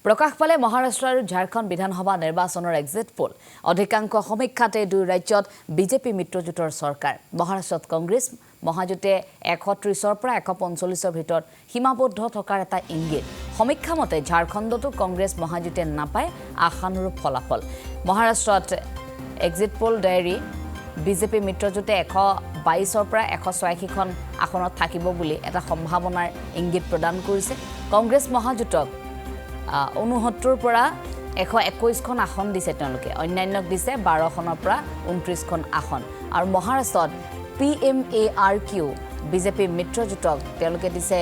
प्रकाश पाले महाराष्ट्र और झारखंड विधानसभा निर्वाचन एक्जिट पोल अधिकांश समीक्षाते दुई राज्य बीजेपी मित्रजोटर सरकार महाराष्ट्र कांग्रेस महाजुटे 130 পৰা 145 ভিতৰত সীমাবদ্ধ থকাৰ এটা ইংগিত সমীক্ষা মতে ঝাৰখণ্ডতো কংগ্ৰেছ মহাজোঁটে নাপায় আশানুৰূপ ফলাফল মহাৰাষ্ট্ৰত এক্সিট পোল ডায়েৰী বিজেপি মিত্ৰজোঁটে 122 পৰা 186 খন আসনত থাকিব বুলি এটা সম্ভাৱনাৰ ইংগিত প্ৰদান কৰিছে কংগ্ৰেছ মহাজোঁটক 69 পৰা 121 খন আসন দিছে তেওঁলোকে অন্যান্যক দিছে 12 খনৰ পৰা 29 খন আসন আৰু মহাৰাষ্ট্ৰত PMARQ বিজেপি মিত্ৰজোঁটক তেওঁলোকে দিছে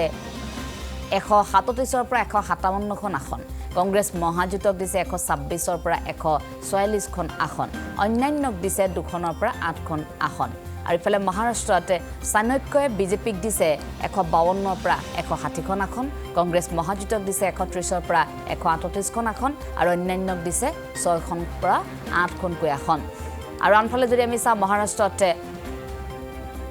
137 পৰা 157 খন আসন কংগ্ৰেছ মহাজোঁটক দিছে 126 পৰা 144 খন আসন অন্যান্যক দিছে 2 খনৰ পৰা 8 খন আসন আৰু ইফালে মহাৰাষ্ট্ৰত চাণক্যই বিজেপিক দিছে 152 পৰা 160 খন আসন কংগ্ৰেছ মহাজোঁটক দিছে 130 পৰা 138 খন আসন আৰু অন্যান্যক দিছে 6 খন পৰা 8 খনকৈ আসন আৰু আনফালে যদি আমি চাওঁ মহাৰাষ্ট্ৰত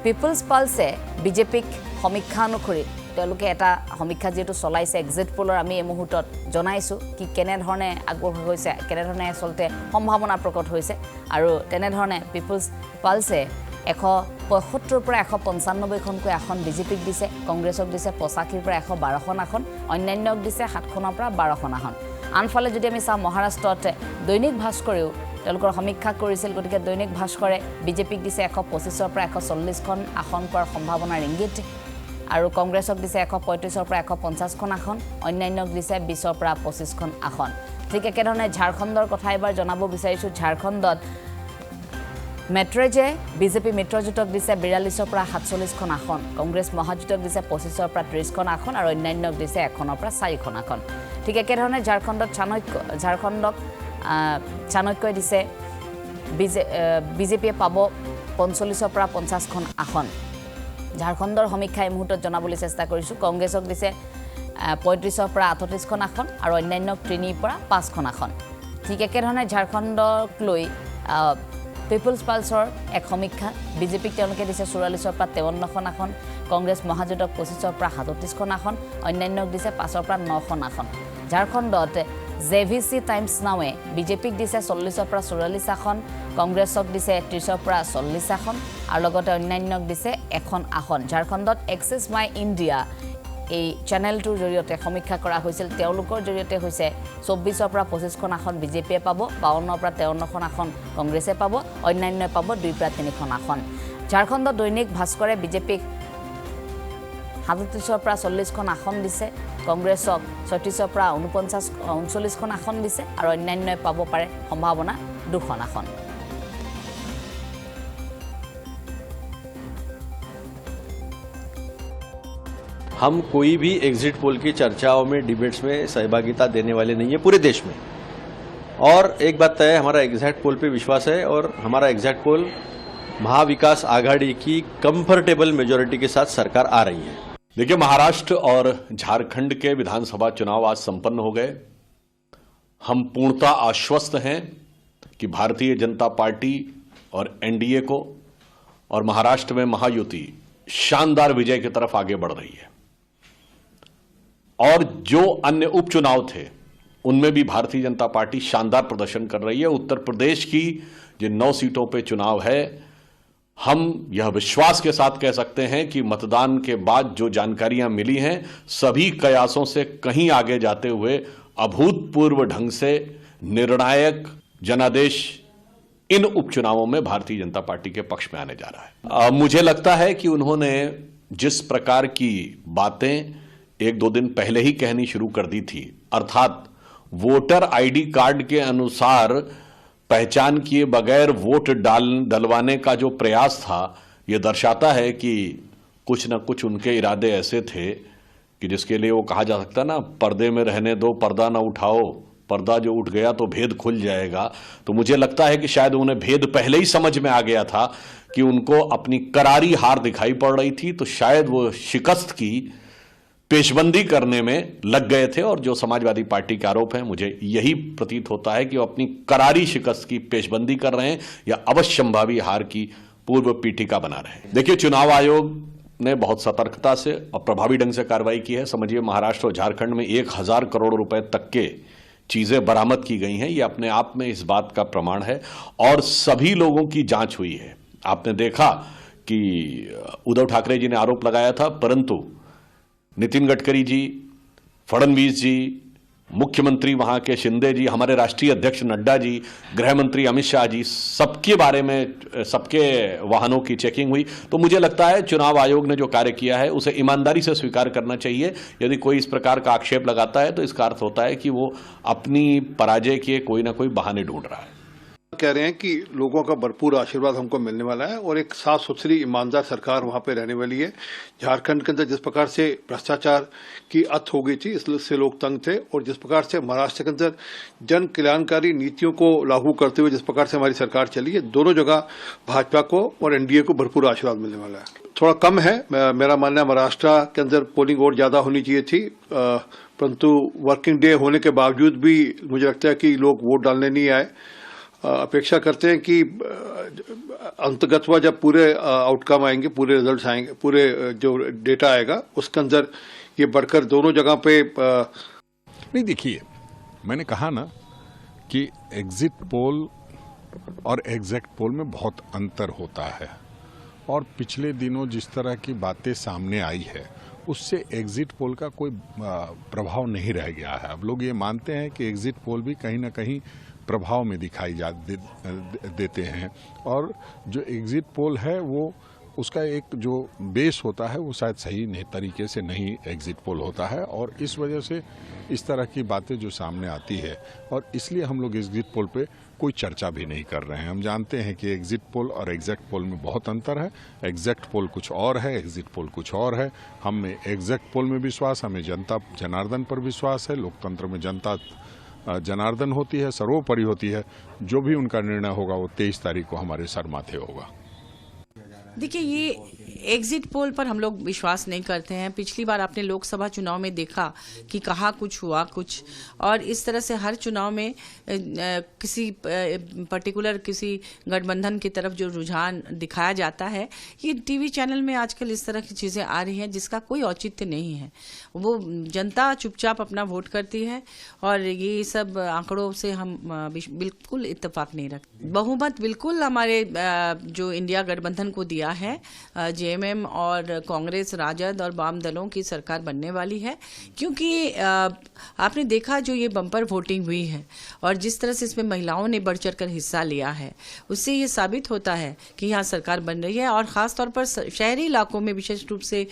পিপলছ পালছে বিজেপিক সমীক্ষা অনুসৰি তেওঁলোকে এটা সমীক্ষা যেটো চলাইছে এক্সিট পোলৰ আমি এই মুহূৰ্তত জনাইছো কি কেনে ধৰণে আগবঢ় হৈছে কেনে ধৰণে চলতে সম্ভাৱনা প্ৰকট হৈছে আৰু তেনে ধৰণে পিপলছ পালছে 175 পৰা 195 খনকৈ আসন বিজেপিক দিছে কংগ্ৰেছক দিছে 85 পৰা 112 খন আসন অন্যান্যক দিছে 7 খনৰ পৰা 12 খন আসন আনফালে যদি আমি চাওঁ মহাৰাষ্ট্ৰত দৈনিক ভাস্কৰেও তেওঁলোকৰ সমীক্ষা কৰিছিল গতিকে দৈনিক ভাস্কৰে বিজেপিক দিছে 125 পৰা 140 খন আসন পোৱাৰ সম্ভাৱনাৰ ইংগিত আৰু কংগ্ৰেছক দিছে 135 পৰা 150 খন আসন অন্যান্যক দিছে 20 পৰা 25 খন আসন ঠিক একেধৰণে ঝাৰখণ্ডৰ কথা এবাৰ জনাব বিচাৰিছো ঝাৰখণ্ডত মেট্ৰজে বিজেপি মিত্ৰজোঁটক দিছে 42 পৰা 47 খন আসন কংগ্ৰেছ মহাজোঁটক দিছে 25 পৰা 30 খন আসন আৰু অন্যান্যক দিছে 1 পৰা 4 খন আসন ঠিক একেধৰণে ঝাৰখণ্ডত ঝাৰখণ্ডক চাণক্যই দিছে বিজেপিয়ে পাব 45 পৰা 50 খন আসন ঝাৰখণ্ডৰ সমীক্ষা এই মুহূৰ্তত জনাবলৈ চেষ্টা কৰিছো কংগ্ৰেছক দিছে 35 পৰা 38 খন আসন আৰু অন্যান্যক 3 পৰা 5 খন আসন ঠিক একেধৰণে ঝাৰখণ্ডক লৈ পিপলছ পালছৰ এক সমীক্ষা বিজেপিক তেওঁলোকে দিছে 44 পৰা 53 খন আসন কংগ্ৰেছ মহাজোঁটক 25 পৰা 37 খন আসন অন্যান্যক দিছে 5 পৰা 9 খন আসন ঝাৰখণ্ডত জেভিসি টাইমছ নাৱে বিজেপিক দিছে 40 পৰা 44 আসন কংগ্ৰেছক দিছে 30 পৰা 40 আসন আৰু লগতে অন্যান্যক দিছে 1 আসন ঝাৰখণ্ডত এক্সেছ মাই ইণ্ডিয়া এই চেনেলটোৰ জৰিয়তে সমীক্ষা কৰা হৈছিল তেওঁলোকৰ জৰিয়তে হৈছে 24 পৰা 25 খন আসন বিজেপিয়ে পাব 52 পৰা 53 খন আসন কংগ্ৰেছে পাব অন্যান্যই পাব 2 পৰা 3 খন আসন ঝাৰখণ্ডত দৈনিক ভাস্কৰে বিজেপিক 37 পৰা 40 খন আসন দিছে কংগ্ৰেছক 36 পৰা 39 খন আসন দিছে আৰু অন্যান্যই পাব পাৰে সম্ভাৱনা 2 খন আসন हम कोई भी एग्जिट पोल की चर्चाओं में डिबेट्स में सहभागिता देने वाले नहीं है पूरे देश में और एक बात तय है हमारा एग्जिट पोल पे विश्वास है और हमारा एग्जिट पोल महाविकास आघाड़ी की कंफर्टेबल मेजोरिटी के साथ सरकार आ रही है। देखिए महाराष्ट्र और झारखंड के विधानसभा चुनाव आज संपन्न हो गए हम पूर्णतः आश्वस्त हैं कि भारतीय जनता पार्टी और एनडीए को और महाराष्ट्र में महायुति शानदार विजय की तरफ आगे बढ़ रही है और जो अन्य उपचुनाव थे उनमें भी भारतीय जनता पार्टी शानदार प्रदर्शन कर रही है। उत्तर प्रदेश की जो 9 सीटों पे चुनाव है हम यह विश्वास के साथ कह सकते हैं कि मतदान के बाद जो जानकारियां मिली हैं सभी कयासों से कहीं आगे जाते हुए अभूतपूर्व ढंग से निर्णायक जनादेश इन उपचुनावों में भारतीय जनता पार्टी के पक्ष में आने जा रहा है। मुझे लगता है कि उन्होंने जिस प्रकार की बातें 1-2 दिन पहले ही कहनी शुरू कर दी थी अर्थात वोटर आईडी कार्ड के अनुसार पहचान किए बगैर वोट डलवाने का जो प्रयास था यह दर्शाता है कि कुछ न कुछ उनके इरादे ऐसे थे कि जिसके लिए वो कहा जा सकता ना पर्दे में रहने दो पर्दा ना उठाओ पर्दा जो उठ गया तो भेद खुल जाएगा। तो मुझे लगता है कि शायद उन्हें भेद पहले ही समझ में आ गया था कि उनको अपनी करारी हार दिखाई पड़ रही थी तो शायद वो शिकस्त की पेशबंदी करने में लग गए थे और जो समाजवादी पार्टी के आरोप हैं मुझे यही प्रतीत होता है कि वो अपनी करारी शिकस्त की पेशबंदी कर रहे हैं या अवश्यंभावी हार की पूर्व पीठिका बना रहे हैं। देखिए चुनाव आयोग ने बहुत सतर्कता से और प्रभावी ढंग से कार्रवाई की है। समझिए महाराष्ट्र और झारखंड में 1000 करोड़ रुपए तक के चीजें बरामद की गई हैं, ये अपने आप में इस बात का प्रमाण है। और सभी लोगों की जांच हुई है। आपने देखा कि उद्धव ठाकरे जी ने आरोप लगाया था, परंतु नितिन गडकरी जी, फडणवीस जी, मुख्यमंत्री वहां के शिंदे जी, हमारे राष्ट्रीय अध्यक्ष नड्डा जी, गृह मंत्री अमित शाह जी, सबके बारे में, सबके वाहनों की चेकिंग हुई। तो मुझे लगता है चुनाव आयोग ने जो कार्य किया है उसे ईमानदारी से स्वीकार करना चाहिए। यदि कोई इस प्रकार का आक्षेप लगाता है तो इसका अर्थ होता है कि वो अपनी पराजय के कोई ना कोई बहाने ढूंढ रहा है। कह रहे हैं कि लोगों का भरपूर आशीर्वाद हमको मिलने वाला है और एक साफ सुथरी ईमानदार सरकार वहां पे रहने वाली है। झारखंड के अंदर जिस प्रकार से भ्रष्टाचार की अत हो गई थी, इससे लोग तंग थे, और जिस प्रकार से महाराष्ट्र के अंदर जन कल्याणकारी नीतियों को लागू करते हुए जिस प्रकार से हमारी सरकार चली है, दोनों जगह भाजपा को और एनडीए को भरपूर आशीर्वाद मिलने वाला है। थोड़ा कम है, मेरा मानना है महाराष्ट्र के अंदर पोलिंग और ज्यादा होनी चाहिए थी, परंतु वर्किंग डे होने के बावजूद भी मुझे लगता है कि लोग वोट डालने नहीं आए। अपेक्षा करते हैं कि अंतगतवा जब पूरे आउटकम आएंगे, पूरे रिजल्ट्स आएंगे, पूरे जो डेटा आएगा उसके अंदर ये बढ़कर दोनों जगह पे नहीं। देखिए, मैंने कहा ना कि एग्जिट पोल और एग्जैक्ट पोल में बहुत अंतर होता है, और पिछले दिनों जिस तरह की बातें सामने आई है उससे एग्जिट पोल का कोई प्रभाव नहीं रह गया है। अब लोग ये मानते हैं कि एग्जिट पोल भी कहीं ना कहीं प्रभाव में दिखाई देते हैं, और जो एग्जिट पोल है वो उसका एक जो बेस होता है वो शायद सही नहीं तरीके से नहीं एग्जिट पोल होता है, और इस वजह से इस तरह की बातें जो सामने आती है, और इसलिए हम लोग एग्जिट पोल पे कोई चर्चा भी नहीं कर रहे हैं। हम जानते हैं कि एग्जिट पोल और एग्जैक्ट पोल में बहुत अंतर है। एग्जैक्ट पोल कुछ और है, एग्जिट पोल कुछ और है। हमें एग्जैक्ट पोल में विश्वास, हमें जनता जनार्दन पर विश्वास है। लोकतंत्र में जनता जनार्दन होती है, सर्वोपरि होती है। जो भी उनका निर्णय होगा वो 23 तारीख को हमारे सर माथे होगा। देखिए, ये एग्जिट पोल पर हम लोग विश्वास नहीं करते हैं। पिछली बार आपने लोकसभा चुनाव में देखा कि कहाँ कुछ हुआ कुछ, और इस तरह से हर चुनाव में किसी पर्टिकुलर किसी गठबंधन की तरफ जो रुझान दिखाया जाता है, ये टीवी चैनल में आजकल इस तरह की चीज़ें आ रही हैं जिसका कोई औचित्य नहीं है। वो जनता चुपचाप अपना वोट करती है, और ये सब आंकड़ों से हम बिल्कुल इत्तेफाक नहीं रखते। बहुमत बिल्कुल हमारे जो इंडिया गठबंधन को दिया है, जेएमएम और कांग्रेस, राजद और वाम दलों की सरकार बनने वाली है, क्योंकि आपने देखा जो ये बम्पर वोटिंग हुई है और जिस तरह से इसमें महिलाओं ने बढ़ चढ़कर हिस्सा लिया है, उससे ये साबित होता है कि यहाँ सरकार बन रही है। और ख़ास तौर पर शहरी इलाकों में विशेष रूप से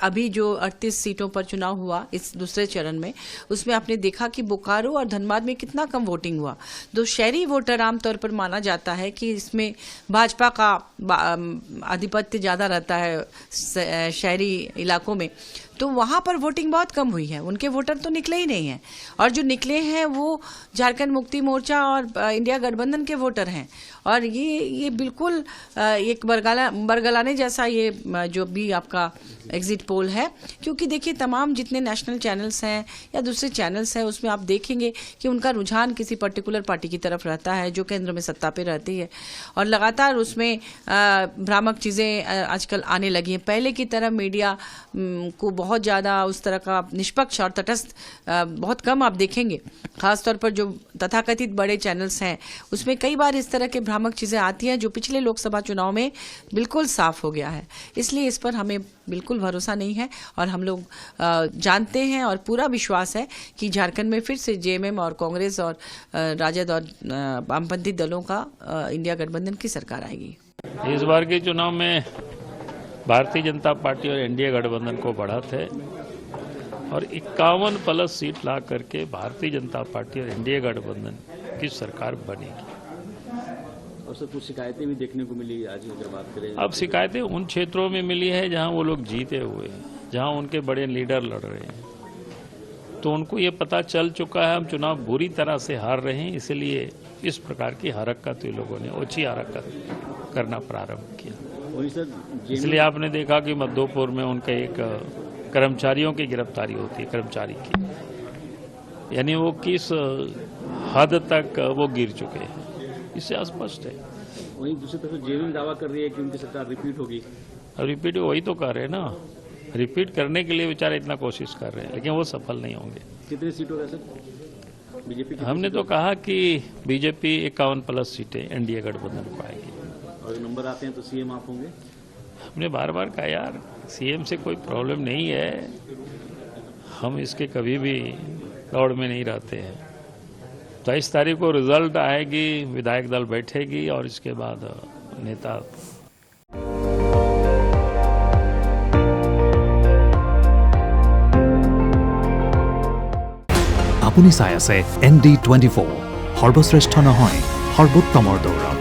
अभी जो 38 सीटों पर चुनाव हुआ इस दूसरे चरण में, उसमें आपने देखा कि बोकारो और धनबाद में कितना कम वोटिंग हुआ। तो शहरी वोटर आमतौर पर माना जाता है कि इसमें भाजपा का आधिपत्य ज़्यादा रहता है शहरी इलाकों में, तो वहाँ पर वोटिंग बहुत कम हुई है। उनके वोटर तो निकले ही नहीं हैं, और जो निकले हैं वो झारखंड मुक्ति मोर्चा और इंडिया गठबंधन के वोटर हैं। और ये बिल्कुल एक बरगलाने जैसा ये जो भी आपका एग्जिट पोल है, क्योंकि देखिए तमाम जितने नेशनल चैनल्स हैं या दूसरे चैनल्स हैं उसमें आप देखेंगे कि उनका रुझान किसी पर्टिकुलर पार्टी की तरफ रहता है जो केंद्र में सत्ता पे रहती है, और लगातार उसमें भ्रामक चीज़ें आजकल आने लगी हैं। पहले की तरह मीडिया को बहुत ज़्यादा उस तरह का निष्पक्ष और तटस्थ बहुत कम आप देखेंगे। खासतौर पर जो तथाकथित बड़े चैनल्स हैं उसमें कई बार इस तरह के भ्रामक चीज़ें आती हैं जो पिछले लोकसभा चुनाव में बिल्कुल साफ हो गया है। इसलिए इस पर हमें बिल्कुल भरोसा नहीं है, और हम लोग जानते हैं और पूरा विश्वास है कि झारखंड में फिर से जेएमएम और कांग्रेस और राजद और वामपंथी दलों का इंडिया गठबंधन की सरकार आएगी। इस बार के चुनाव में भारतीय जनता पार्टी और एनडीए गठबंधन को बढ़त है, और 51+ सीट ला करके भारतीय जनता पार्टी और एनडीए गठबंधन की सरकार बनेगी। और सर कुछ शिकायतें भी देखने को मिली आज अगर बात करें। अब शिकायतें उन क्षेत्रों में मिली है जहां वो लोग जीते हुए हैं, जहां उनके बड़े लीडर लड़ रहे हैं, तो उनको ये पता चल चुका है हम चुनाव बुरी तरह से हार रहे हैं, इसलिए इस प्रकार की हरकत इन लोगों ने ओछी हरकत करना प्रारंभ किया। इसलिए आपने देखा कि मधोपुर में उनका एक कर्मचारियों की गिरफ्तारी होती है, कर्मचारी की, यानी वो किस हद तक वो गिर चुके हैं, इससे अस्पष्ट है। वहीं दूसरी तरफ जेएमएम दावा कर रही है कि उनकी सरकार रिपीट होगी। रिपीट वही तो कर रहे हैं ना, रिपीट करने के लिए बेचारे इतना कोशिश कर रहे हैं, लेकिन वो सफल नहीं होंगे। कितनी सीट होगा सर? बीजेपी की हमने तो कहा कि बीजेपी 51+ सीटें एनडीए गठबंधन पाएगी। और नंबर आते हैं तो सीएम आप होंगे? हमने बार बार कहा यार सीएम से कोई प्रॉब्लम नहीं है, हम इसके कभी भी दौड़ में नहीं रहते हैं। 23 तारीख को रिजल्ट आएगी, विधायक दल बैठेगी और इसके बाद नेता। আপুনি চাই আছে ND24 সৰ্বশ্ৰেষ্ঠ নহয় সৰ্বোত্তমৰ দৌৰত।